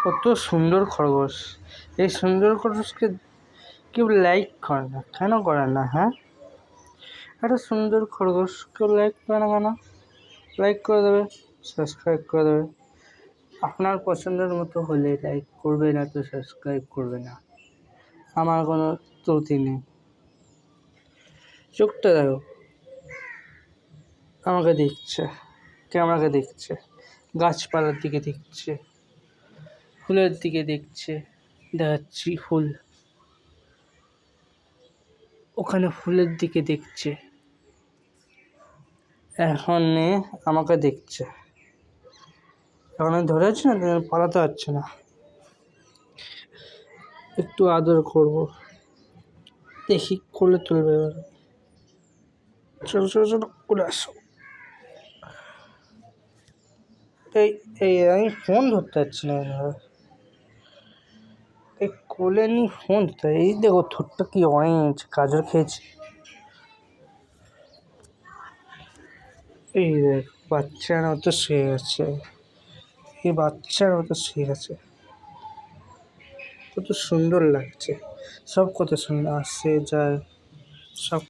কত সুন্দর খরগোশ! এই সুন্দর খরগোশকে কেউ লাইক করে না, কেন করে না? হ্যাঁ, একটা সুন্দর খরগোশ কেউ লাইক করে না কেন? লাইক করে দেবে, সাবস্ক্রাইব করে দেবে। আপনার পছন্দের মতো হলে লাইক করবে না তো সাবস্ক্রাইব করবে না, আমার কোনো ত্রুটি নেই। চোখটা দেখো, আমাকে দেখছে, ক্যামেরাকে দেখছে, গাছপালার দিকে দেখছে, ফুলের দিকে দেখছে। দেখাচ্ছি ফুল, ওখানে ফুলের দিকে দেখছে, এখন আমাকে দেখছে। এখন আমি ধরেছি না, পালাতে পারছে না। একটু আদর করব, দেখি কোলে তুলবে এবার। চলো চলো চলো, কোলে আসো। এই এই আমি ফোন ধরতে পারছি না, এই কোলে নি ফোন ধরতে। এই দেখো ঠোঁটটা কি অরেঞ্জ, গাজর খেয়েছি। এই দেখ, বাচ্চার মতো শুয়ে আছে, এই বাচ্চার মতো শুয়ে আছে। কত সুন্দর লাগছে, সব কত সুন্দর আসে যায় সব।